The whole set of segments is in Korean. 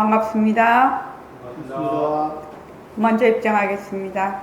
반갑습니다. 반갑습니다. 먼저 입장하겠습니다.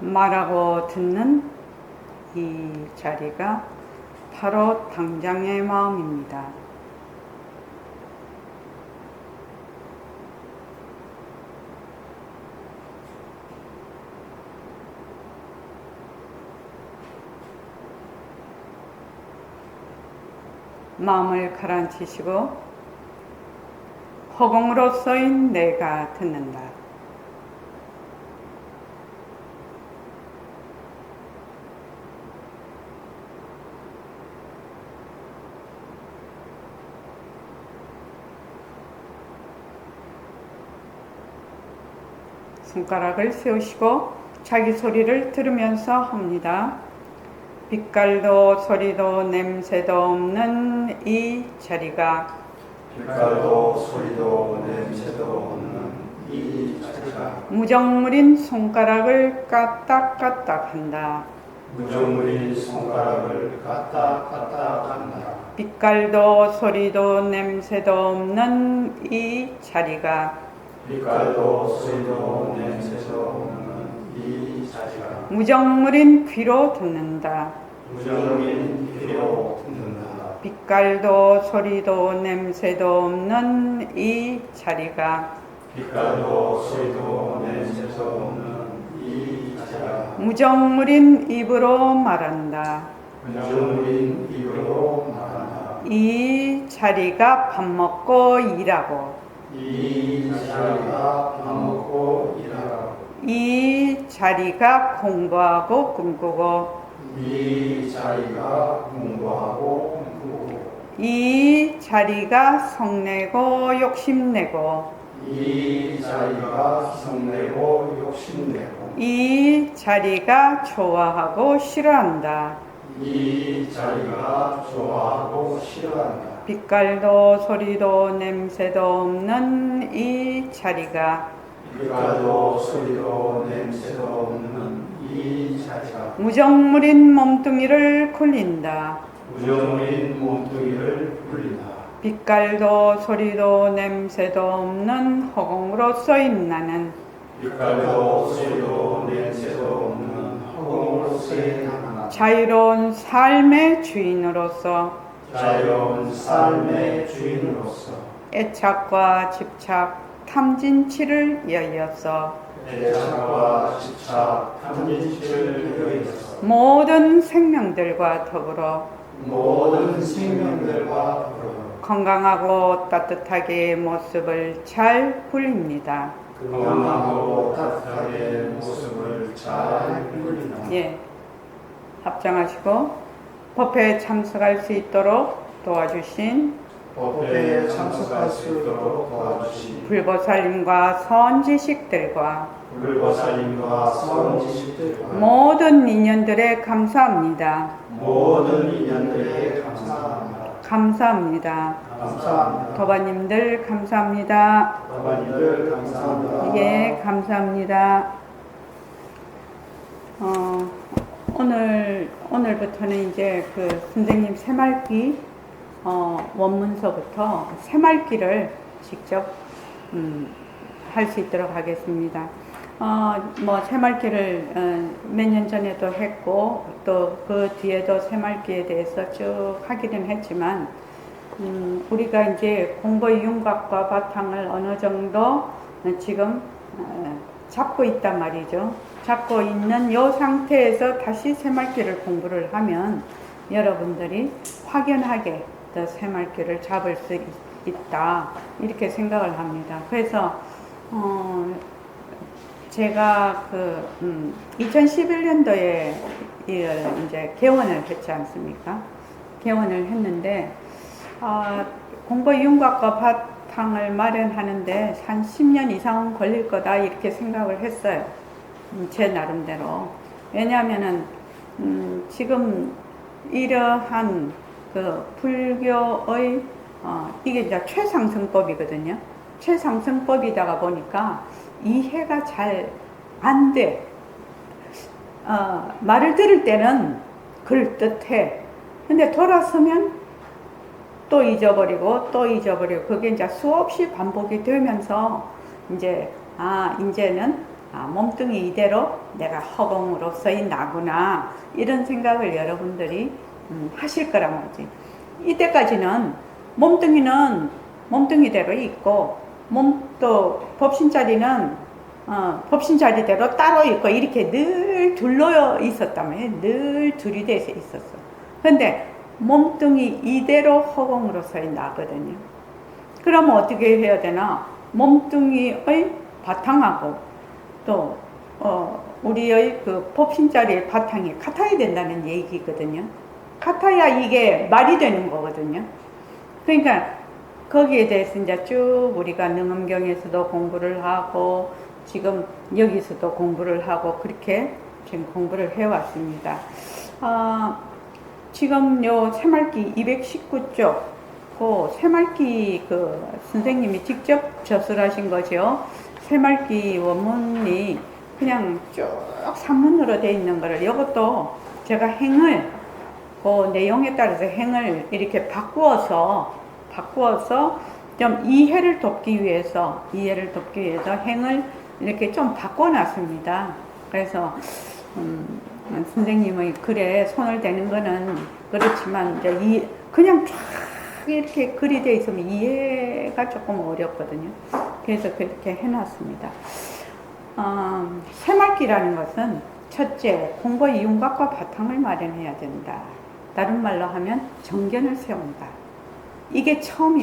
말하고 듣는 이 자리가 바로 당장의 마음입니다. 마음을 가라앉히시고 허공으로서인 내가 듣는다. 손가락을 세우시고 자기 소리를 들으면서 합니다. 빛깔도 소리도 냄새도 없는 이 자리가 빛깔도 소리도 냄새도 없는 이 자리가 무정물인 손가락을 까딱까딱 한다. 무정물인 손가락을 까딱까딱 한다. 빛깔도 소리도 냄새도 없는 이 자리가 빛깔도 소리도 냄새도 없는 이 자리가 무정물인 귀로 듣는다. 무정물인 귀로 듣는다. 빛깔도 소리도 냄새도 없는 이 자리가 빛깔도 소리도 냄새도 없는 이 자리가 무정물인 입으로 말한다. 무정물인 입으로 말한다. 이 자리가 밥 먹고 일하고 이 자리가 밥 먹고 일하고 이 자리가 공부하고 꿈꾸고 이 자리가 공부하고 꿈꾸고 이 자리가 성내고 욕심내고 이 자리가 성내고 욕심내고 이 자리가 좋아하고 싫어한다. 이 자리가 좋아하고 싫어한다. 빛깔도 소리도 냄새도 없는 이 자리가 빛깔도 소리도 냄새도 없는 이 자리가 무정물인 몸뚱이를 굴린다. 무정물인 몸뚱이를 굴린다. 빛깔도 소리도 냄새도 없는 허공으로서인 나는 빛깔도 소리도 냄새도 없는 허공으로서의 하나 자유로운 삶의 주인으로서 자유로운 삶의 주인으로서 애착과 집착, 탐진치를 여의어서 애착과 집착, 탐진치를 여의어서 모든 생명들과 더불어 모든 생명들과 더불어 건강하고 따뜻하게 모습을 잘 굴립니다. 건강하고 따뜻하게 모습을 잘 굴린다. 예, 합장하시고 법회에 참석할 수 있도록 도와주신 법회에 참석할 수 있도록 도와주신 불보살님과 선지식들과 불보살님과 선지식들과 모든 인연들에 감사합니다. 모든 인연들에 감사합니다. 감사합니다. 감사합니다. 도바님들 감사합니다. 도바님들 감사합니다. 예, 감사합니다. 오늘부터는 이제 그 선생님 새말기 원문서부터 새말기를 직접 할 수 있도록 하겠습니다. 뭐 새말기를 몇 년 전에도 했고 또 그 뒤에도 새말기에 대해서 쭉 하기는 했지만 우리가 이제 공부의 윤곽과 바탕을 어느 정도 지금 잡고 있단 말이죠. 잡고 있는 이 상태에서 다시 새말귀를 공부를 하면 여러분들이 확연하게 더 새말귀를 잡을 수 있다, 이렇게 생각을 합니다. 그래서 제가 2011년도에 이제 개원을 했지 않습니까? 개원을 했는데 공부 윤곽과 바탕을 마련하는데 한 10년 이상 걸릴 거다, 이렇게 생각을 했어요. 제 나름대로. 왜냐하면은 지금 이러한 그 불교의 이게 이제 최상승법이거든요. 최상승법이다가 보니까 이해가 잘 안 돼. 말을 들을 때는 그럴듯해. 근데 돌아서면 또 잊어버리고 또 잊어버리고, 그게 이제 수없이 반복이 되면서 이제는 몸뚱이 이대로 내가 허공으로서의 나구나, 이런 생각을 여러분들이 하실 거란 말이지. 이때까지는 몸뚱이는 몸뚱이대로 있고, 또 법신자리는 법신자리대로 따로 있고, 이렇게 늘 둘러 있었다면, 늘 들이대서 있었어. 근데 몸뚱이 이대로 허공으로서의 나거든요. 그러면 어떻게 해야 되나? 몸뚱이의 바탕하고 또 우리의 그 법신자리의 바탕이 같아야 된다는 얘기거든요. 같아야 이게 말이 되는 거거든요. 그러니까 거기에 대해서 이제 쭉 우리가 능엄경에서도 공부를 하고, 지금 여기서도 공부를 하고, 그렇게 지금 공부를 해왔습니다. 지금 요 새말귀 219쪽, 그 새말귀 그 선생님이 직접 저술하신 거죠. 새말귀 원문이 그냥 쭉 산문으로 되어 있는 거를, 이것도 제가 행을, 그 내용에 따라서 행을 이렇게 바꾸어서 좀 이해를 돕기 위해서 행을 이렇게 좀 바꿔놨습니다. 그래서 선생님의 글에 손을 대는 거는 그렇지만 이제 그냥 쫙 이렇게 글이 되어 있으면 이해가 조금 어렵거든요. 그래서 그렇게 해놨습니다. 새말귀라는 것은 첫째, 공부의 윤곽과 바탕을 마련해야 된다. 다른 말로 하면 정견을 세운다. 이게 첫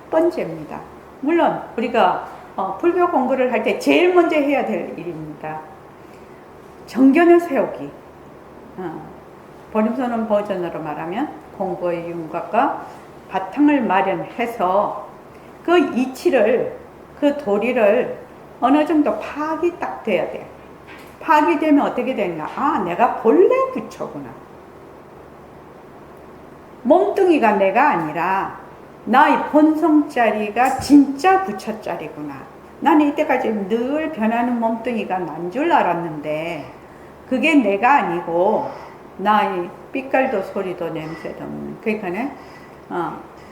번째입니다. 물론 우리가 불교 공부를 할 때 제일 먼저 해야 될 일입니다. 정견을 세우기. 보림선언 버전으로 말하면 공부의 윤곽과 바탕을 마련해서 그 이치를, 그 도리를 어느 정도 파악이 딱 돼야 돼. 파악이 되면 어떻게 되는가? 내가 본래 부처구나. 몸뚱이가 내가 아니라 나의 본성자리가 진짜 부처자리구나. 나는 이때까지 늘 변하는 몸뚱이가 난 줄 알았는데 그게 내가 아니고 나의 빛깔도 소리도 냄새도 없는, 그러니까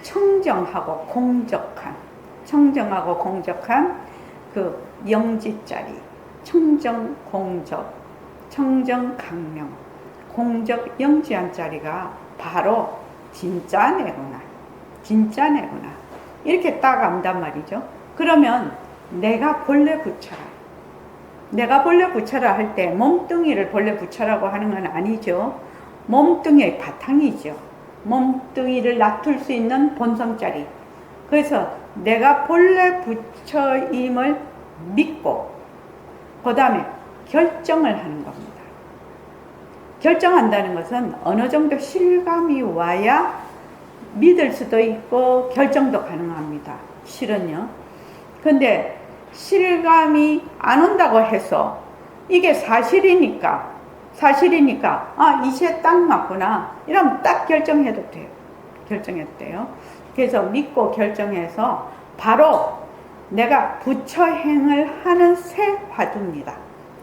청정하고 공적한 그 영지자리, 청정 공적, 청정 강명, 공적 영지한 자리가 바로 진짜 내구나. 이렇게 딱 안단 말이죠. 그러면 내가 본래 부처라. 내가 본래 부처라 할 때 몸뚱이를 본래 부처라고 하는 건 아니죠. 몸뚱이의 바탕이죠. 몸뚱이를 낮출 수 있는 본성자리. 그래서 내가 본래 부처임을 믿고 그 다음에 결정을 하는 겁니다. 결정한다는 것은 어느 정도 실감이 와야 믿을 수도 있고 결정도 가능합니다. 실은요. 근데 실감이 안 온다고 해서 이게 사실이니까 이제 딱 맞구나, 이러면 딱 결정해도 돼요. 그래서 믿고 결정해서 바로 내가 부처행을 하는 새 화두입니다.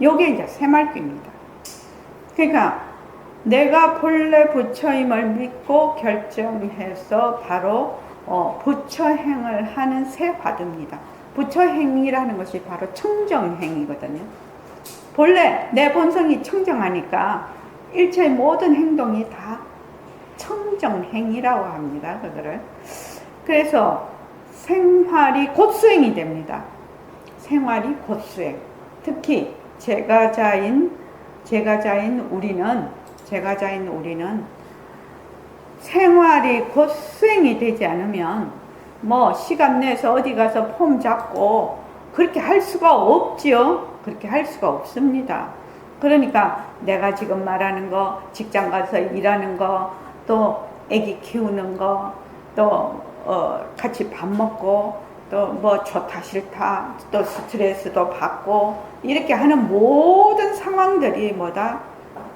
요게 이제 새말귀입니다. 그러니까 내가 본래 부처임을 믿고 결정해서 바로 부처행을 하는 새 화두입니다. 부처행이라는 것이 바로 청정행이거든요. 본래 내 본성이 청정하니까 일체의 모든 행동이 다 청정행이라고 합니다. 그거를. 그래서 생활이 곧 수행이 됩니다. 생활이 곧 수행. 특히 제가자인 우리는 생활이 곧 수행이 되지 않으면 뭐 시간 내서 어디 가서 폼 잡고 그렇게 할 수가 없지요. 그렇게 할 수가 없습니다. 그러니까 내가 지금 말하는 거, 직장 가서 일하는 거, 또 애기 키우는 거, 또 같이 밥 먹고, 또 뭐 좋다 싫다, 또 스트레스도 받고, 이렇게 하는 모든 상황들이 뭐다?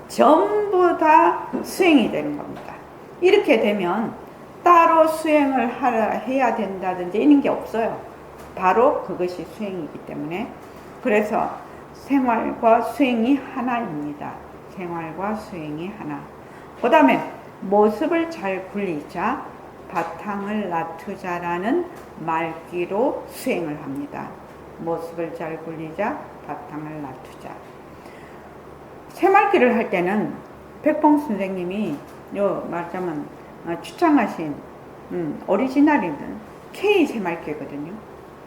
전부 다 수행이 되는 겁니다. 이렇게 되면 따로 수행을 해야 된다든지 이런 게 없어요. 바로 그것이 수행이기 때문에. 그래서 생활과 수행이 하나입니다. 생활과 수행이 하나. 그 다음에 모습을 잘 굴리자, 바탕을 놔두자라는 말귀로 수행을 합니다. 모습을 잘 굴리자, 바탕을 놔두자. 새말귀를 할 때는 백봉 선생님이 말하자면 추천하신 오리지널이든 K 새말귀거든요.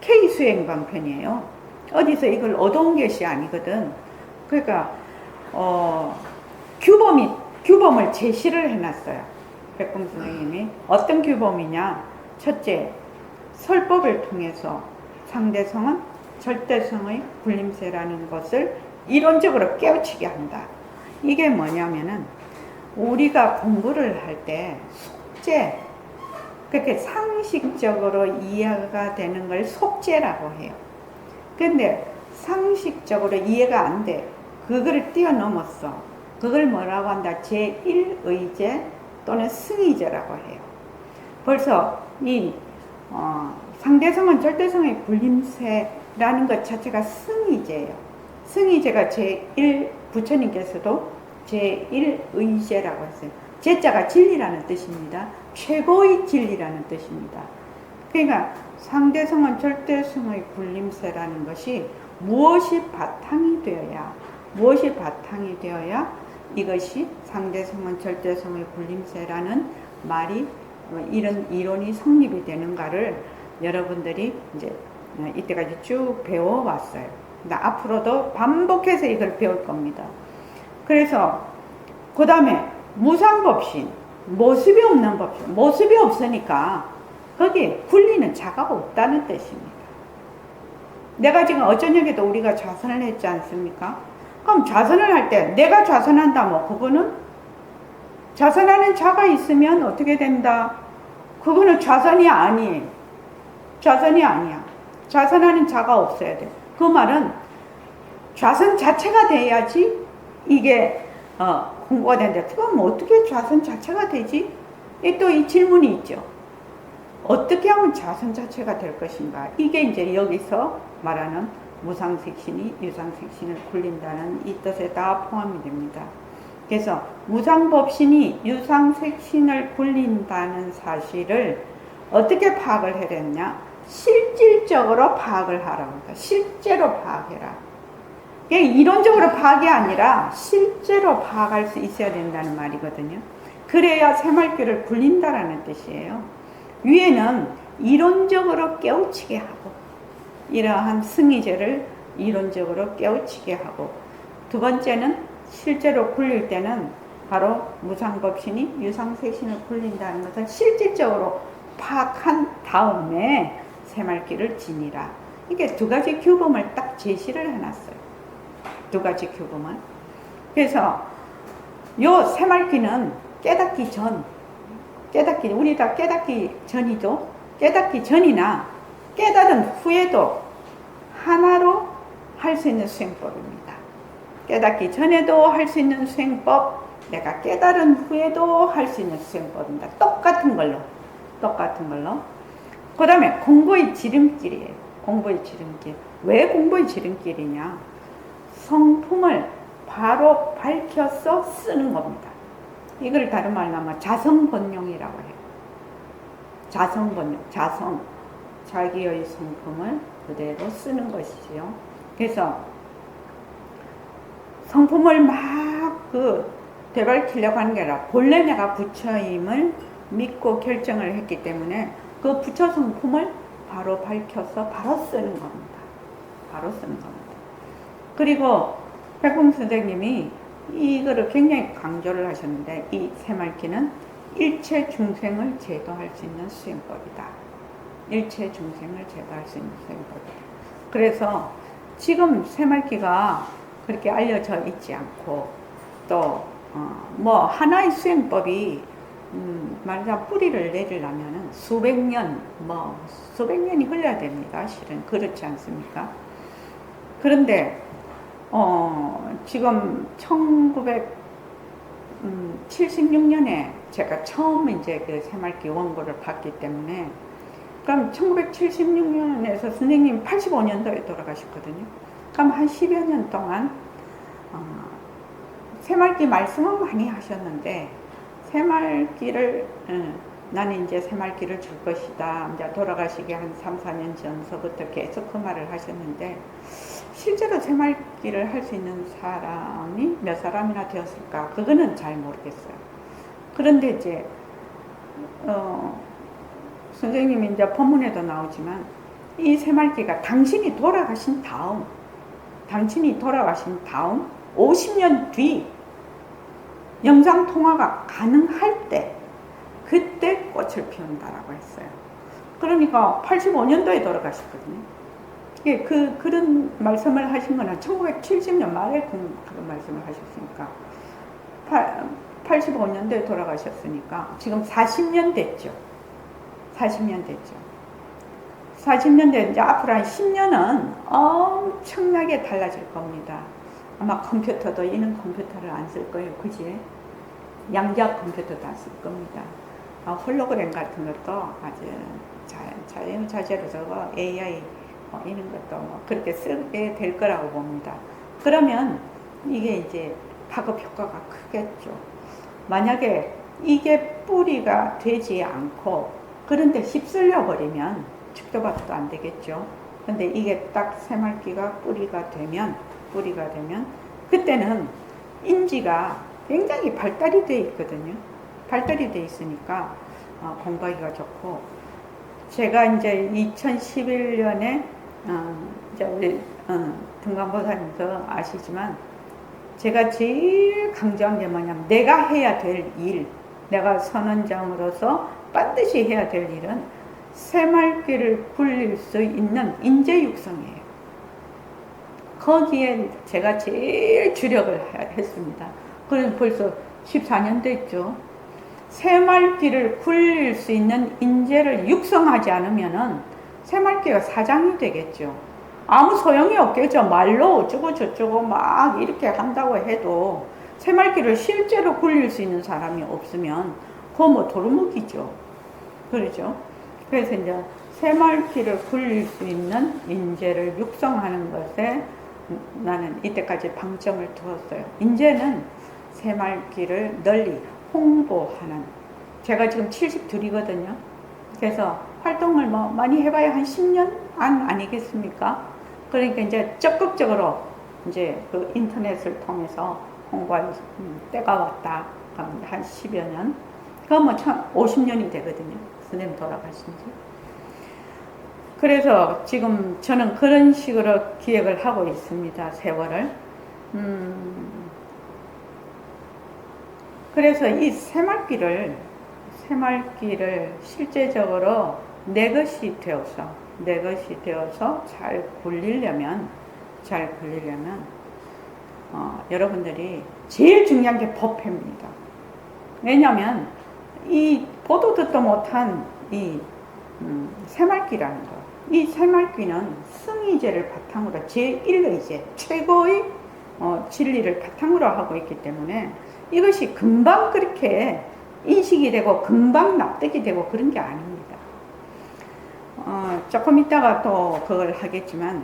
K 수행반편이에요. 어디서 이걸 얻어온 것이 아니거든. 그러니까 규범을 제시를 해놨어요. 백봉 선생님이 어떤 규범이냐? 첫째, 설법을 통해서 상대성은 절대성의 굴림세라는 것을 이론적으로 깨우치게 한다. 이게 뭐냐면은 우리가 공부를 할 때 속죄, 그렇게 상식적으로 이해가 되는 걸 속죄라고 해요. 근데 상식적으로 이해가 안 돼. 그걸 뛰어넘었어. 그걸 뭐라고 한다? 제1의제 또는 승의제라고 해요. 벌써 이 상대성은 절대성의 굴림세라는 것 자체가 승의제예요. 승의제가 제1, 부처님께서도 제1의제라고 했어요. 제자가 진리라는 뜻입니다. 최고의 진리라는 뜻입니다. 그러니까 상대성은 절대성의 굴림세라는 것이 무엇이 바탕이 되어야 이것이 상대성은 절대성의 굴림세라는 말이 이런 이론이 성립이 되는가를 여러분들이 이제 이때까지 쭉 배워왔어요. 근데 앞으로도 반복해서 이걸 배울 겁니다. 그래서 그 다음에 무상법신, 모습이 없는 법신, 모습이 없으니까 거기에 굴리는 자가 없다는 뜻입니다. 내가 지금 어쩌냐에도 우리가 좌선을 했지 않습니까? 그럼 좌선을 할 때 내가 좌선한다 뭐 그거는 좌선하는 자가 있으면 어떻게 된다? 그거는 좌선이 아니에요. 좌선이 아니야. 좌선하는 자가 없어야 돼. 그 말은 좌선 자체가 돼야지 이게 공부가 되는데 그럼 어떻게 좌선 자체가 되지? 또 이 질문이 있죠. 어떻게 하면 좌선 자체가 될 것인가? 이게 이제 여기서 말하는 무상색신이 유상색신을 굴린다는 이 뜻에 다 포함이 됩니다. 그래서 무상법신이 유상색신을 굴린다는 사실을 어떻게 파악을 해야 되느냐? 실질적으로 파악을 하라고 합니다. 실제로 파악해라. 이게 이론적으로 파악이 아니라 실제로 파악할 수 있어야 된다는 말이거든요. 그래야 새말귀를 굴린다라는 뜻이에요. 위에는 이론적으로 깨우치게 하고 이러한 승의제를 이론적으로 깨우치게 하고 두 번째는 실제로 굴릴 때는 바로 무상법신이 유상색신을 굴린다는 것을 실질적으로 파악한 다음에 새말귀를 지니라. 이게 두 가지 규범을 딱 제시를 해놨어요. 두 가지 규범을. 그래서 요 새말귀는 깨닫기 전, 우리 다 깨닫기 전이죠. 깨닫기 전이나 깨달은 후에도 하나로 할 수 있는 수행법입니다. 깨닫기 전에도 할 수 있는 수행법, 내가 깨달은 후에도 할 수 있는 수행법입니다. 똑같은 걸로. 그 다음에 공부의 지름길이에요. 공부의 지름길. 왜 공부의 지름길이냐? 성품을 바로 밝혀서 쓰는 겁니다. 이걸 다른 말로 하면 자성본용이라고 해요. 자성본용, 자기의 성품을 그대로 쓰는 것이지요. 그래서 성품을 막 되밟히려고 하는 게 아니라 본래 내가 부처임을 믿고 결정을 했기 때문에 그 부처 성품을 바로 밝혀서 바로 쓰는 겁니다. 바로 쓰는 겁니다. 그리고 백봉 선생님이 이거를 굉장히 강조를 하셨는데, 이 새말기는 일체 중생을 제도할 수 있는 수행법이다. 일체 중생을 제도할 수 있는 수행법이다. 그래서 지금 새말기가 그렇게 알려져 있지 않고, 또 뭐 하나의 수행법이 말하자면 뿌리를 내리려면 수백 년이 흘러야 됩니다. 실은 그렇지 않습니까? 그런데 지금 1976년에 제가 처음 이제 그 새말기 원고를 봤기 때문에, 그럼 1976년에서 선생님 85년도에 돌아가셨거든요. 그럼 한 10여 년 동안 새말기 말씀은 많이 하셨는데, 새말기를 나는 이제 새말기를 줄 것이다. 이제 돌아가시기 한 3, 4년 전서부터 계속 그 말을 하셨는데, 실제로 새말기를 할 수 있는 사람이 몇 사람이나 되었을까? 그거는 잘 모르겠어요. 그런데 이제 선생님이 이제 본문에도 나오지만, 이 새말기가 당신이 돌아가신 다음 50년 뒤 영상통화가 가능할 때, 그때 꽃을 피운다라고 했어요. 그러니까 85년도에 돌아가셨거든요. 그런 말씀을 하신 거는 1970년 말에 그런 말씀을 하셨으니까, 85년도에 돌아가셨으니까 지금 40년 됐죠. 40년 됐죠. 40년 된 이제 앞으로 한 10년은 엄청나게 달라질 겁니다. 아마 컴퓨터도 이런 컴퓨터를 안 쓸 거예요. 그지? 양자 컴퓨터도 안 쓸 겁니다. 홀로그램 같은 것도 아주 자유자재로 저거 AI 이런 것도 그렇게 쓰게 될 거라고 봅니다. 그러면 이게 이제 파급 효과가 크겠죠. 만약에 이게 뿌리가 되지 않고 그런데 휩쓸려 버리면 축도밭도 안 되겠죠. 근데 이게 딱 새말기가 뿌리가 되면 그때는 인지가 굉장히 발달이 되어 있거든요. 발달이 되어 있으니까 공부하기가 좋고, 제가 이제 2011년에 이제 우리 등광보살님도 아시지만, 제가 제일 강조한 게 뭐냐면, 내가 해야 될 일, 내가 선원장으로서 반드시 해야 될 일은 새말기를 굴릴 수 있는 인재 육성이에요. 거기에 제가 제일 주력을 했습니다. 그래서 벌써 14년 됐죠. 새말기를 굴릴 수 있는 인재를 육성하지 않으면은 새말기가 사장이 되겠죠. 아무 소용이 없겠죠. 말로 어쩌고 저쩌고 막 이렇게 한다고 해도 새말기를 실제로 굴릴 수 있는 사람이 없으면 그거 뭐 도루묵이죠. 그렇죠. 그래서 이제 새말기를 굴릴 수 있는 인재를 육성하는 것에 나는 이때까지 방점을 두었어요. 인재는 새말기를 널리 홍보하는, 제가 지금 72이거든요. 그래서 활동을 뭐 많이 해봐야 한 10년 아니겠습니까? 그러니까 이제 적극적으로 이제 그 인터넷을 통해서 홍보할 때가 왔다. 한 10여 년. 그건 뭐 50년이 되거든요. 선생님 돌아가신 지. 그래서 지금 저는 그런 식으로 기획을 하고 있습니다. 세월을. 그래서 이 새말기를 실제적으로 내 것이 되어서 잘 굴리려면 여러분들이 제일 중요한 게 법회입니다. 왜냐하면 이 보도 듣도 못한 이 새말기라는 거, 이 새말기는 승의제를 바탕으로 제1의제, 최고의 진리를 바탕으로 하고 있기 때문에 이것이 금방 그렇게 인식이 되고 금방 납득이 되고 그런 게 아닙니다. 조금 있다가 또 그걸 하겠지만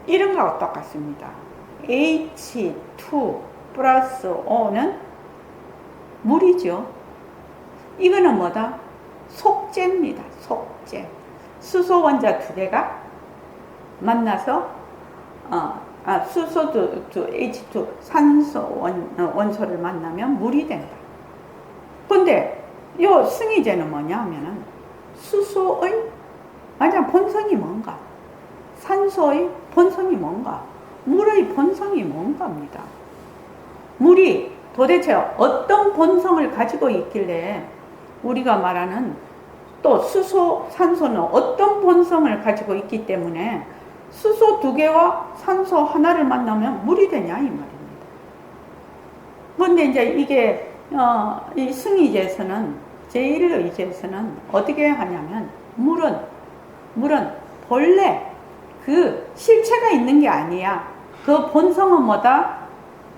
이런 거하고 똑같습니다. H2 플러스 O는 물이죠. 이거는 뭐다? 속재입니다. 속재. 수소 원자 두 개가 만나서 수소도 H2 산소 원소를 만나면 물이 된다. 근데 요 승의제는 뭐냐 하면은 수소의 만약 본성이 뭔가, 산소의 본성이 뭔가, 물의 본성이 뭔가입니다. 물이 도대체 어떤 본성을 가지고 있길래 우리가 말하는 또 수소, 산소는 어떤 본성을 가지고 있기 때문에 수소 2개와 산소 하나를 만나면 물이 되냐 이 말입니다. 그런데 이제 이게 이 승의제에서는 제1의제에서는 어떻게 하냐면 물은 본래 그 실체가 있는 게 아니야. 그 본성은 뭐다?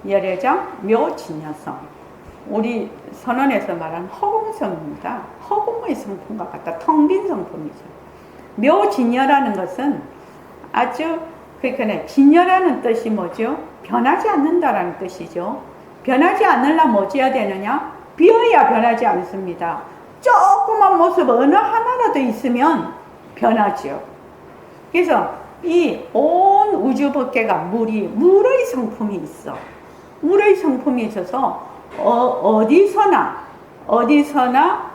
열애장, 묘진여성. 우리 선언에서 말하는 허공성입니다. 허공의 성품과 같다. 텅 빈 성품이죠. 묘진여라는 것은 아주 그러니까 진여라는 뜻이 뭐죠? 변하지 않는다라는 뜻이죠. 변하지 않으려면 뭐지어야 되느냐? 비어야 변하지 않습니다. 조그만 모습 어느 하나라도 있으면 변하죠. 그래서 이 온 우주 법계가 물의 성품이 있어. 물의 성품이 있어서 어디서나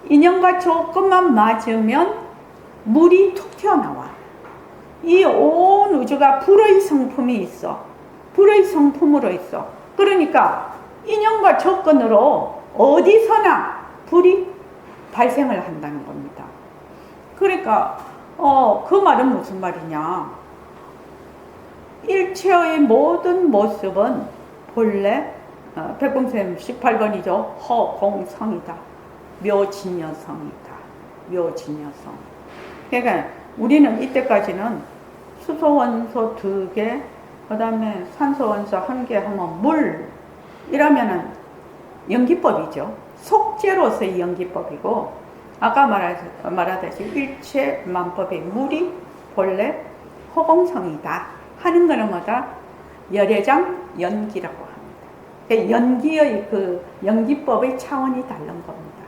인연과 조금만 맞으면 물이 툭 튀어나와. 이 온 우주가 불의 성품이 있어. 불의 성품으로 있어. 그러니까 인연과 조건으로 어디서나 불이 발생을 한다는 겁니다. 그러니까 그 말은 무슨 말이냐? 일체의 모든 모습은 본래 백범쌤 18번이죠. 허공성이다. 묘진여성이다. 묘진여성. 그러니까 우리는 이때까지는 수소 원소 2개, 그 다음에 산소 원소 1개 하면 물 이러면은 연기법이죠. 속죄로서의 연기법이고, 아까 말하듯이 일체 만법의 물이 본래 허공성이다 하는 거는 뭐다? 열애장 연기라고 합니다. 그러니까 연기의 그 연기법의 차원이 다른 겁니다.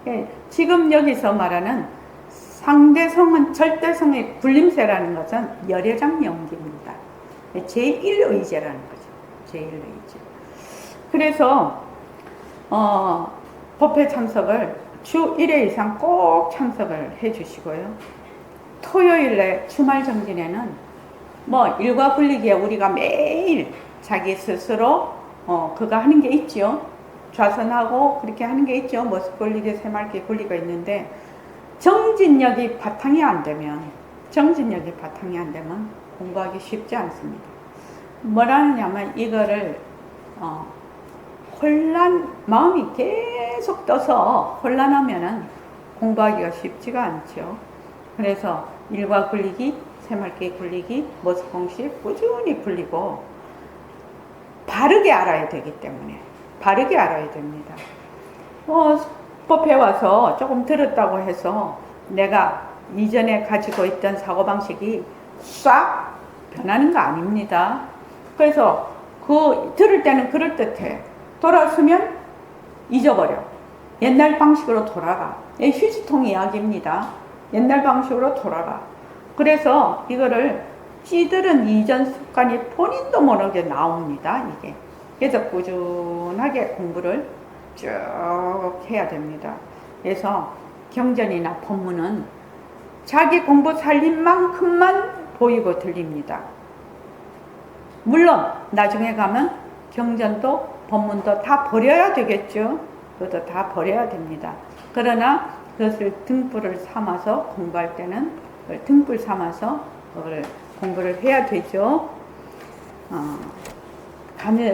그러니까 지금 여기서 말하는 상대성은 절대성의 굴림세라는 것은 열애장 연기입니다. 제1의제라는 거죠. 제1의제. 그래서 법회 참석을 주 1회 이상 꼭 참석을 해 주시고요. 토요일에 주말 정진에는 뭐 일과 굴리기에 우리가 매일 자기 스스로 그거 하는 게 있죠. 좌선하고 그렇게 하는 게 있죠. 모습 굴리기, 새말기 굴리가 있는데 정진력이 바탕이 안 되면 공부하기 쉽지 않습니다. 뭐라느냐면 이거를 마음이 계속 떠서 혼란하면은 공부하기가 쉽지가 않죠. 그래서 일과 굴리기, 새말기 굴리기, 모습 공식 꾸준히 굴리고 바르게 알아야 되기 때문에 바르게 알아야 됩니다. 법회 와서 조금 들었다고 해서 내가 이전에 가지고 있던 사고방식이 싹 변하는 거 아닙니다. 그래서 들을 때는 그럴듯해. 돌아서면 잊어버려. 옛날 방식으로 돌아가. 휴지통 이야기입니다. 옛날 방식으로 돌아가. 그래서 이거를 찌들은 이전 습관이 본인도 모르게 나옵니다. 이게. 그래서 꾸준하게 공부를 쭉 해야 됩니다. 그래서 경전이나 법문은 자기 공부 살린 만큼만 보이고 들립니다. 물론 나중에 가면 경전도 법문도 다 버려야 되겠죠. 그것도 다 버려야 됩니다. 그러나 그것을 등불을 삼아서 공부할 때는 등불 삼아서 그걸 공부를 해야 되죠.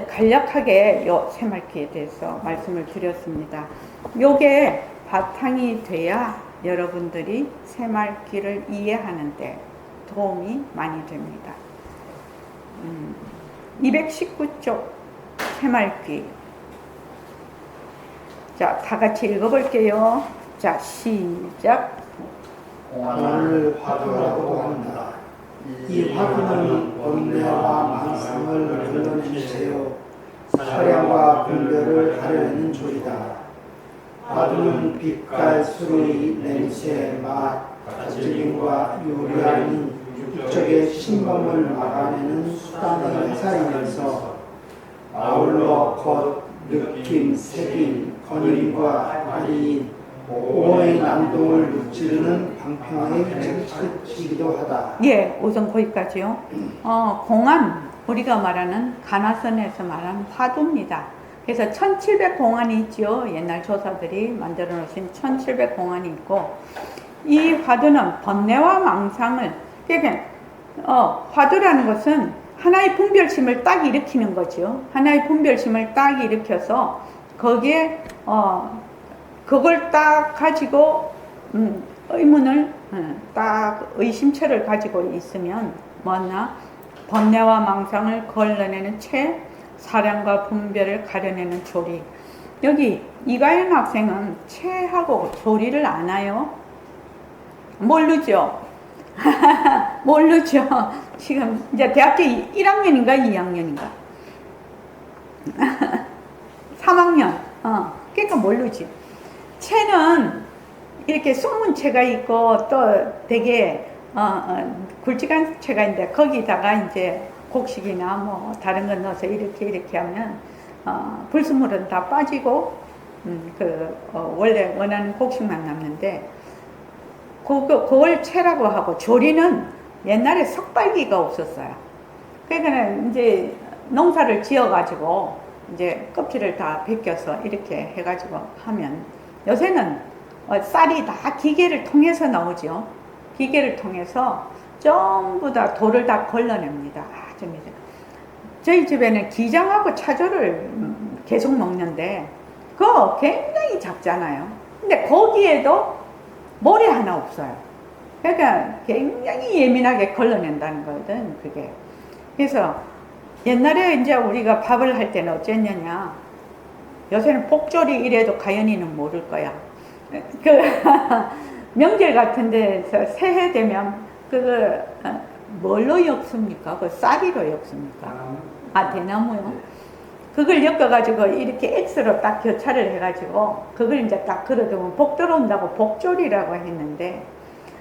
간략하게 요 새말기에 대해서 말씀을 드렸습니다. 요게 바탕이 돼야 여러분들이 새말기를 이해하는데 도움이 많이 됩니다. 219쪽 새말기. 자, 다 같이 읽어볼게요. 자, 시작. 공안을 화두라고 한다. 이 화두는 본래와 망상을 걸러내세요. 사량과 분별을 가려내는 조리다. 화두는 빛깔, 소리, 냄새, 맛, 다스림과 요리하는 육적의 신범을 막아내는 수단의 회사이면서 아울러 겉, 느낌, 색임, 거느림과 아리인 오의 남동을 무찌르는 방편에 치기도 하다. 예, 우선 거기까지요. 공안, 우리가 말하는 가나선에서 말하는 화두입니다. 그래서 1700 공안이 있죠. 옛날 조사들이 만들어 놓으신 1700 공안이 있고, 이 화두는 번뇌와 망상을, 그러니까 화두라는 것은 하나의 분별심을 딱 일으키는 거죠. 하나의 분별심을 딱 일으켜서 거기에 그걸 딱 가지고 의문을 딱 의심체를 가지고 있으면 뭐나 번뇌와 망상을 걸러내는 채 사량과 분별을 가려내는 조리. 여기 이가연 학생은 채하고 조리를 아나요? 모르죠. 모르죠. 지금 이제 대학교 1학년인가 2학년인가 3학년. 그러니까 모르지. 채는 이렇게 소문체가 있고 또 되게 굵직한 채가 있는데 거기다가 이제 곡식이나 뭐 다른 거 넣어서 이렇게 하면 불순물은 다 빠지고 원래 원하는 곡식만 남는데 그걸 채라고 하고 조리는 옛날에 석발기가 없었어요. 그러니까 이제 농사를 지어가지고 이제 껍질을 다 벗겨서 이렇게 해가지고 하면 요새는 쌀이 다 기계를 통해서 나오죠. 기계를 통해서 전부 다 돌을 다 걸러냅니다. 저희 집에는 기장하고 차조를 계속 먹는데 그거 굉장히 작잖아요. 근데 거기에도 모래 하나 없어요. 그러니까 굉장히 예민하게 걸러낸다는 거거든, 그게. 그래서 옛날에 이제 우리가 밥을 할 때는 어쨌느냐. 요새는 복조리 이래도 가연이는 모를 거야. 명절 같은 데서 새해 되면 뭘로 엮습니까? 쌀이로 엮습니까? 대나무요? 그걸 엮어가지고 이렇게 X로 딱 교차를 해가지고 그걸 이제 딱 걸어두면 복 들어온다고 복조리라고 했는데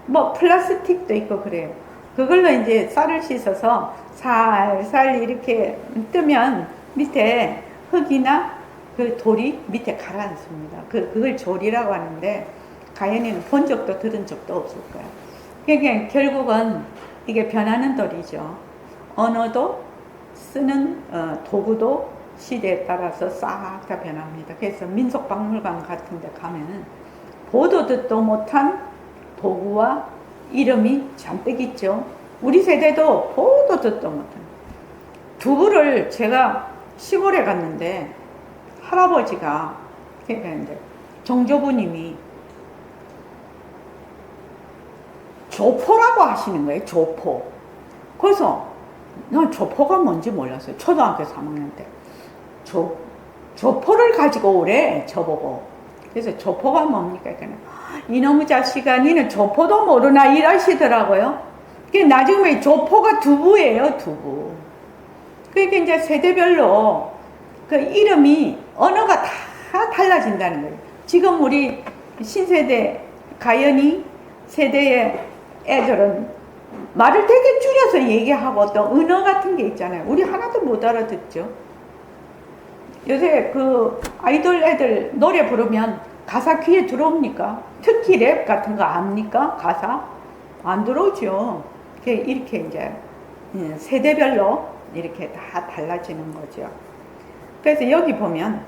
뭐 플라스틱도 있고 그래요. 그걸로 이제 쌀을 씻어서 살살 이렇게 뜨면 밑에 흙이나 그 돌이 밑에 가라앉습니다. 그걸 조리라고 하는데 가연이는 본 적도 들은 적도 없을 거야. 그러니까 결국은 이게 변하는 돌이죠. 언어도 쓰는 도구도 시대에 따라서 싹 다 변합니다. 그래서 민속박물관 같은 데 가면은 보도 듣도 못한 도구와 이름이 잔뜩 있죠. 우리 세대도 보도 듣도 못한 두부를 제가 시골에 갔는데 할아버지가 그러니까 정조부님이 조포라고 하시는 거예요. 조포. 그래서 난 조포가 뭔지 몰랐어요. 초등학교 3학년 때. 조포를 가지고 오래 저보고. 그래서 조포가 뭡니까? 이놈의 자식아 니는 조포도 모르나 이러시더라고요. 나중에 조포가 두부예요. 두부. 그러니까 이제 세대별로 그 이름이 언어가 다 달라진다는 거예요. 지금 우리 신세대 가연이 세대의 애들은 말을 되게 줄여서 얘기하고 또 은어 같은 게 있잖아요. 우리 하나도 못 알아듣죠. 요새 그 아이돌 애들 노래 부르면 가사 귀에 들어옵니까? 특히 랩 같은 거 압니까? 가사? 안 들어오죠. 이렇게 이제 세대별로 이렇게 다 달라지는 거죠. 그래서 여기 보면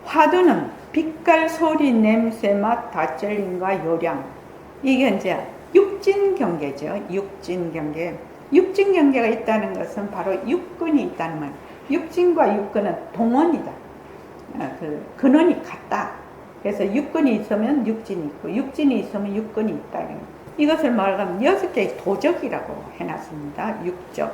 화두는 빛깔, 소리, 냄새, 맛, 다절림과 요량. 이게 이제 육진 경계죠. 육진 경계. 육진 경계가 있다는 것은 바로 육근이 있다는 말. 육진과 육근은 동원이다. 근원이 같다. 그래서 육근이 있으면 육진이 있고, 육진이 있으면 육근이 있다. 이것을 말하면 6개의 도적이라고 해놨습니다. 육적.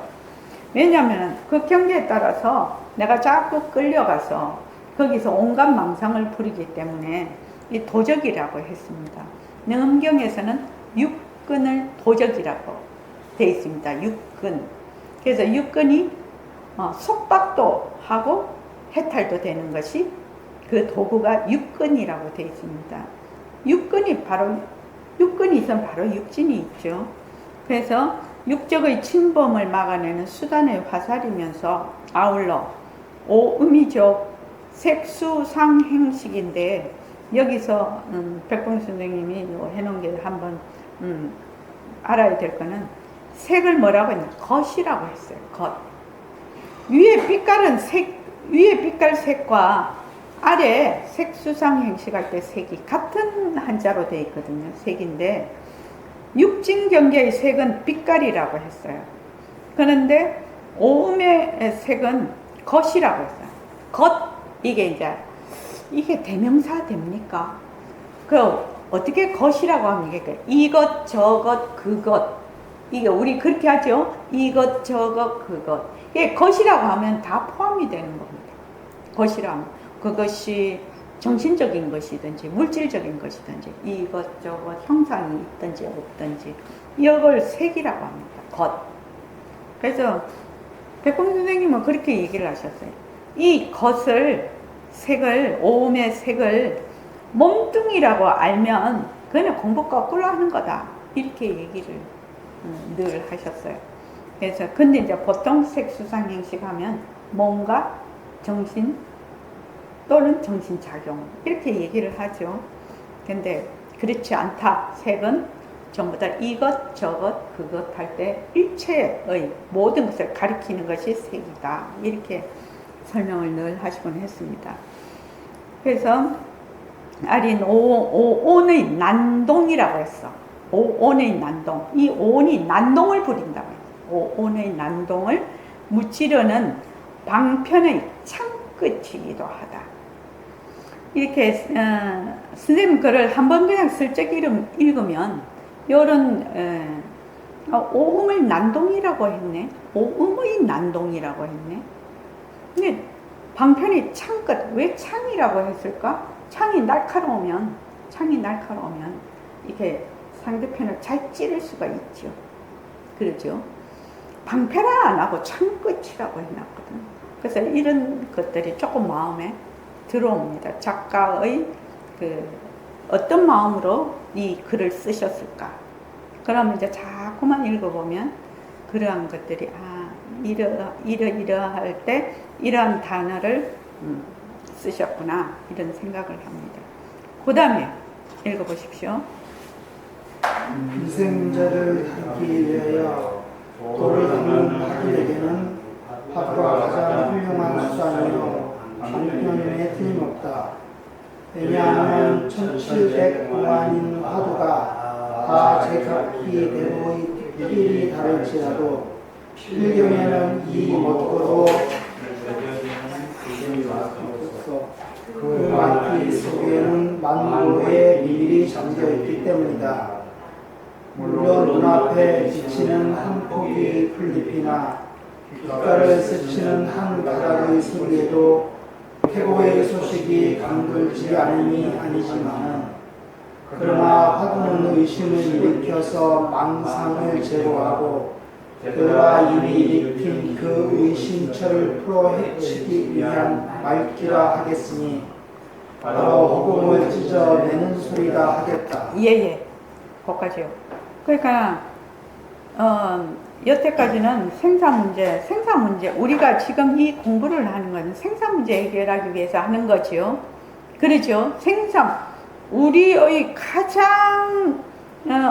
왜냐하면 그 경계에 따라서 내가 자꾸 끌려가서 거기서 온갖 망상을 부리기 때문에 이 도적이라고 했습니다. 능엄경에서는 육근을 도적이라고 되어 있습니다. 육근. 그래서 육근이 속박도 하고 해탈도 되는 것이 그 도구가 육근이라고 되어 있습니다. 육근이 있으면 바로 육진이 있죠. 그래서 육적의 침범을 막아내는 수단의 화살이면서 아울러 오음이죠. 색수상행식인데 여기서 백봉 선생님이 해놓은 게 한번 알아야 될 거는 색을 뭐라고 했냐? 겉이라고 했어요. 겉. 위에 빛깔 색과 아래 색수상 행식할 때 색이 같은 한자로 되어 있거든요. 색인데 육진 경계의 색은 빛깔이라고 했어요. 그런데 오음의 색은 겉이라고 했어요. 겉, 이게 대명사 됩니까? 어떻게 겉이라고 합니까? 이것, 저것, 그것. 이게 우리 그렇게 하죠? 이것, 저것, 그것. 이게 겉이라고 하면 다 포함이 되는 겁니다. 겉이라고 하면. 그것이 정신적인 것이든지 물질적인 것이든지 이것저것 형상이 있든지 없든지 이걸 색이라고 합니다. 겉. 그래서 백봉 선생님은 그렇게 얘기를 하셨어요. 이 색을 오음의 색을 몸뚱이라고 알면 그냥 공부 거꾸로 하는 거다. 이렇게 얘기를 늘 하셨어요. 그래서 근데 이제 보통 색수상 행식하면 몸과 정신 또는 정신작용 이렇게 얘기를 하죠. 근데 그렇지 않다. 색은 전부 다 이것 저것 그것 할 때 일체의 모든 것을 가리키는 것이 색이다. 이렇게 설명을 늘 하시곤 했습니다. 그래서 아린 오온의 난동이라고 했어. 오온의 난동. 이 오온이 난동을 부린다고 했어. 오온의 난동을 무찌르는 방편의 창끝이기도 하다. 이렇게 선생님 글을 한번 그냥 슬쩍 읽으면 이런 오음의 난동이라고 했네. 오음의 난동이라고 했네. 근데 방편이 창끝, 왜 창이라고 했을까? 창이 날카로우면 이렇게 상대편을 잘 찌를 수가 있죠. 그렇죠? 방패라 안 하고 창끝이라고 해놨거든. 그래서 이런 것들이 조금 마음에 들어옵니다. 작가의 어떤 마음으로 이 글을 쓰셨을까? 그러면 이제 자꾸만 읽어보면 그러한 것들이 이러할 때 이러한 단어를 쓰셨구나 이런 생각을 합니다. 그 다음에 읽어보십시오. 위생자를 하기 위하여 돌을 닦는 파들에게는 파도가 가장 훌륭한 수단이요 방편에 틀림없다. 왜냐하면 1700공안인 화두가 다 제각기대로의 필이 다를지라도 필경에는 이 먹고로 그 막기 속에는 만고의 비밀이 잠겨있기 때문이다. 물론 눈앞에 비치는 한 폭의 풀잎이나 귓가를 스치는 한 가닥의 소리에도 태고의 소식이 강돌지 않음이 아니지만 그러나 화두는 의심을 일으켜서 망상을 제거하고 그가 이미 일으킨 그 의심처를 풀어 헤치기 위한 말기라 하겠으니 바로 허공을 찢어내는 소리라 하겠다. 예예. 거기까지요. 그러니까 여태까지는 생사문제 우리가 지금 이 공부를 하는 건 생사문제 해결하기 위해서 하는 거죠. 그렇죠? 우리의 가장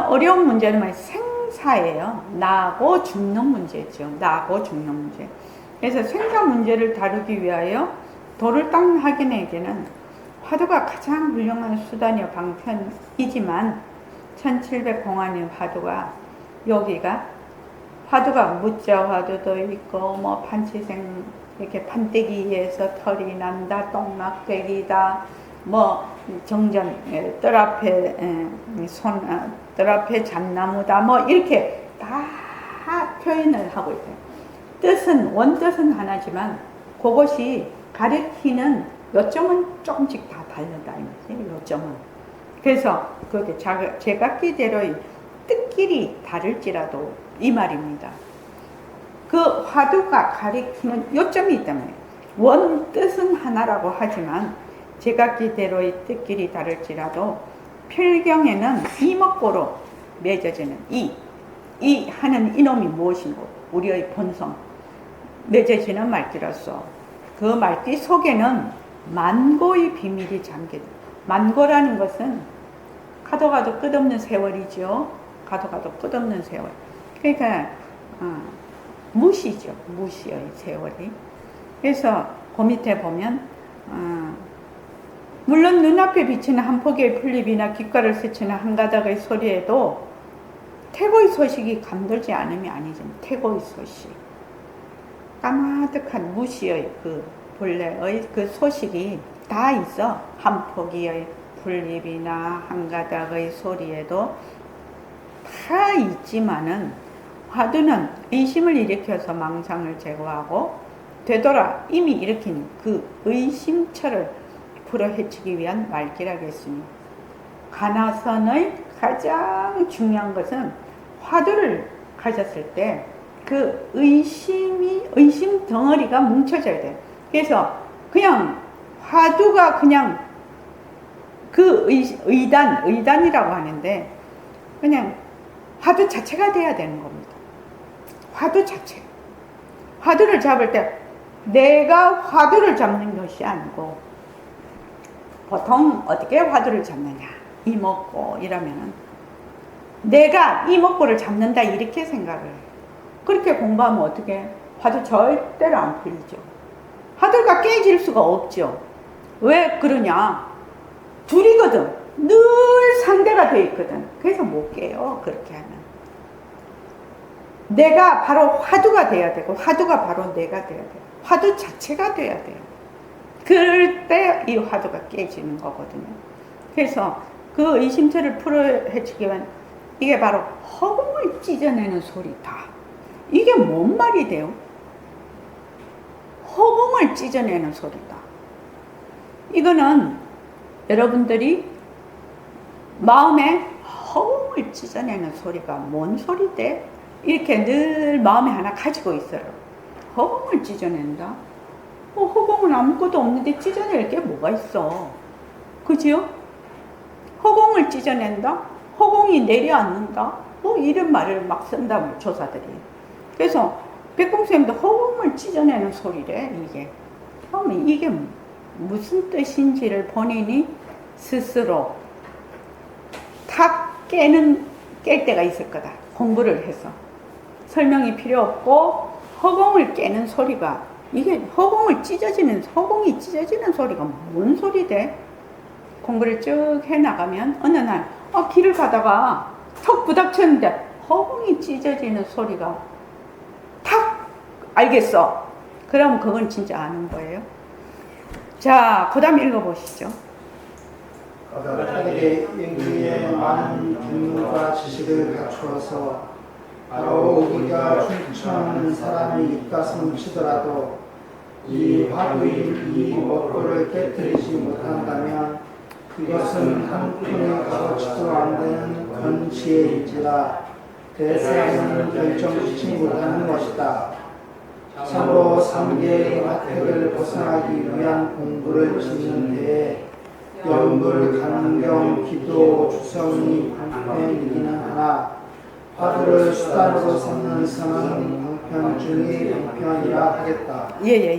어려운 문제는 생사예요. 나고 죽는 문제죠. 나고 죽는 문제. 그래서 생사 문제를 다루기 위하여 도를 닦는 학인에게는 화두가 가장 훌륭한 수단이요 방편이지만 1700공안인 화두가 여기가 화두가 무자 화두도 있고 뭐 판치생 이렇게 판때기에서 털이 난다 똥막되기다 뭐 정전 뜰 앞에 잣나무다 뭐 이렇게 다 표현을 하고 있어요. 원뜻은 하나지만 그것이 가리키는 요점은 조금씩 다 다르다 요점은. 그래서 그렇게 제각기대로의 뜻끼리 다를지라도 이 말입니다. 그 화두가 가리키는 요점이 있다면 원뜻은 하나라고 하지만 제각기대로의 뜻끼리 다를지라도 필경에는 이목고로 맺어지는 이 하는 이놈이 무엇인고 우리의 본성 맺어지는 말귀로서 그 말귀 속에는 만고의 비밀이 잠겨있다. 만고라는 것은 가도 가도 끝없는 세월이죠. 가도 가도 끝없는 세월. 그러니까 무시죠. 무시의 세월이. 그래서 그 밑에 보면 물론 눈앞에 비치는 한 포기의 풀잎이나 귓가를 스치는 한 가닥의 소리에도 태고의 소식이 감돌지 않으면 아니죠. 태고의 소식. 까마득한 무시의 그 본래의 그 소식이 다 있어. 한 포기의 풀잎이나 한 가닥의 소리에도 다 있지만은 화두는 의심을 일으켜서 망상을 제거하고 되돌아 이미 일으킨 그 의심처를 풀어헤치기 위한 말기라겠습니다. 가나선의 가장 중요한 것은 화두를 가졌을 때 그 의심 덩어리가 뭉쳐져야 돼. 그래서 그냥 화두가 그냥 그 의단이라고 하는데 그냥 화두 자체가 돼야 되는 겁니다. 화두 자체. 화두를 잡을 때 내가 화두를 잡는 것이 아니고 보통 어떻게 화두를 잡느냐. 이목고 이러면은 내가 이목고를 잡는다 이렇게 생각을 해요. 그렇게 공부하면 어떻게 화두 절대로 안 풀리죠. 화두가 깨질 수가 없죠. 왜 그러냐. 둘이거든. 늘 상대가 돼 있거든. 그래서 못 깨요. 그렇게 하면. 내가 바로 화두가 돼야 되고 화두가 바로 내가 돼야 돼요. 화두 자체가 돼야 돼요. 그럴 때 이 화두가 깨지는 거거든요. 그래서 그 의심처를 풀어헤치기 위한 이게 바로 허공을 찢어내는 소리다. 이게 뭔 말이 돼요? 허공을 찢어내는 소리다. 이거는 여러분들이 마음에 허공을 찢어내는 소리가 뭔 소리대? 이렇게 늘 마음에 하나 가지고 있어요. 허공을 찢어낸다? 허공은 아무것도 없는데 찢어낼 게 뭐가 있어? 그지요? 허공을 찢어낸다? 허공이 내려앉는다? 이런 말을 막 쓴다, 조사들이. 그래서 백공쌤도 허공을 찢어내는 소리래, 이게. 그러면 이게 무슨 뜻인지를 본인이 스스로 탁 깰 때가 있을 거다. 공부를 해서. 설명이 필요 없고, 허공을 깨는 소리가, 이게 허공이 찢어지는 소리가 뭔 소리대? 공부를 쭉 해나가면, 어느 날, 길을 가다가 턱 부닥쳤는데, 허공이 찢어지는 소리가 탁 알겠어. 그럼 그건 진짜 아는 거예요. 자, 그 다음 읽어보시죠. 그들에게 인기에 많은 분과 지식을 갖추어서 바로 우리가 추천하는 사람이 입가슴 치더라도 이 화두인 이 먹고를 깨뜨리지 못한다면 이것은 한 푼의 값어치도 안 되는 건지혜인지라 대세에는 결정짓지 못하는 것이다. 참으로 3계의 마택을 벗어나기 위한 공부를 짓는 데에 연불, 간경, 기도, 주성이 방편이기는 하나 화두를 수단으로 삼는 성은 방편 중의 방편이라 하겠다.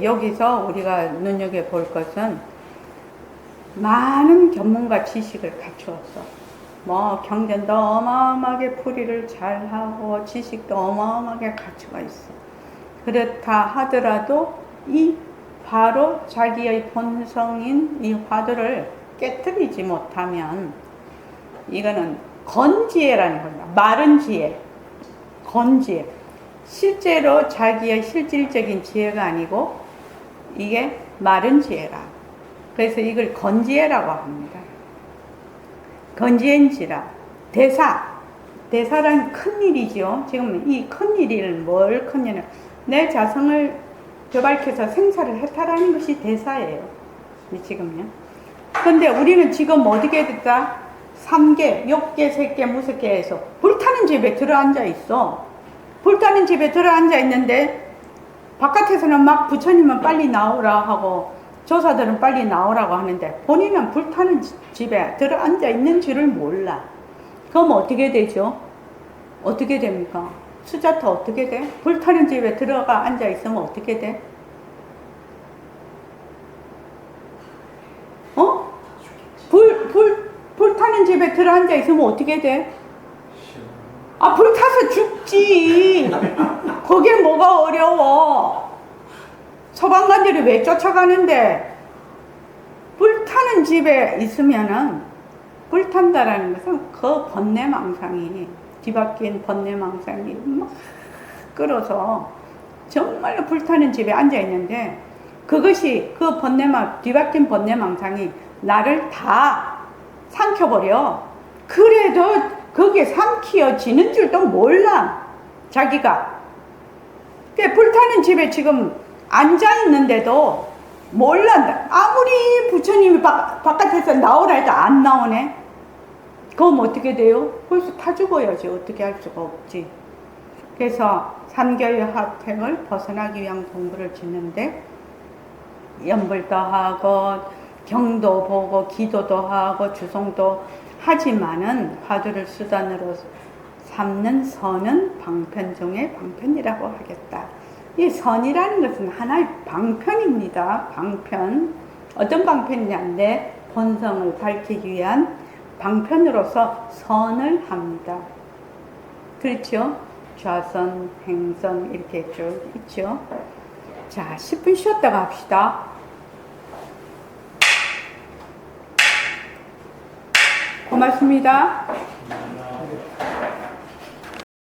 여기서 우리가 눈여겨볼 것은 많은 전문가 지식을 갖추었어. 경전도 어마어마하게 풀이를 잘하고 지식도 어마어마하게 갖추어 있어. 그렇다 하더라도 이 바로 자기의 본성인 이 화두를 깨뜨리지 못하면 이거는 건지혜라는 겁니다. 마른 지혜, 건지혜. 실제로 자기의 실질적인 지혜가 아니고 이게 마른 지혜라. 그래서 이걸 건지혜라고 합니다. 건지혜인지라. 대사란 큰일이죠. 지금 이 큰일을 뭘 큰일을 내 자성을 되밝혀서 생사를 해탈하는 것이 대사예요. 지금요. 근데 우리는 지금 어떻게 됐다? 3계, 6계, 3계, 무섭계에서 불타는 집에 들어앉아 있어. 불타는 집에 들어앉아 있는데 바깥에서는 막 부처님은 빨리 나오라 하고 조사들은 빨리 나오라고 하는데 본인은 불타는 집에 들어앉아 있는 줄을 몰라. 그럼 어떻게 되죠? 어떻게 됩니까? 수자타 어떻게 돼? 불타는 집에 들어가 앉아 있으면 어떻게 돼? 들어앉아 있으면 어떻게 돼? 아, 불 타서 죽지. 거기에 뭐가 어려워? 소방관들이 왜 쫓아가는데? 불 타는 집에 있으면은, 불 탄다라는 것은 그 번뇌망상이, 뒤바뀐 번뇌망상이 막 끌어서 정말로 불타는 집에 앉아 있는데, 그것이 그 뒤바뀐 번뇌망상이 나를 다 삼켜버려. 그래도 그게 삼키어지는 줄도 몰라, 자기가. 불타는 집에 지금 앉아 있는데도 몰라. 아무리 부처님이 바깥에서 나오라 해도 안 나오네. 그럼 어떻게 돼요? 벌써 타 죽어야지. 어떻게 할 수가 없지. 그래서 삼교의 하택을 벗어나기 위한 공부를 짓는데, 연불도 하고 경도 보고 기도도 하고 주송도 하지만은 화두를 수단으로 삼는 선은 방편 중에 방편이라고 하겠다. 이 선이라는 것은 하나의 방편입니다. 방편. 어떤 방편이냐인데, 본성을 밝히기 위한 방편으로서 선을 합니다. 그렇죠? 좌선, 행선 이렇게 쭉 있죠. 자, 10분 쉬었다가 합시다. 고맙습니다.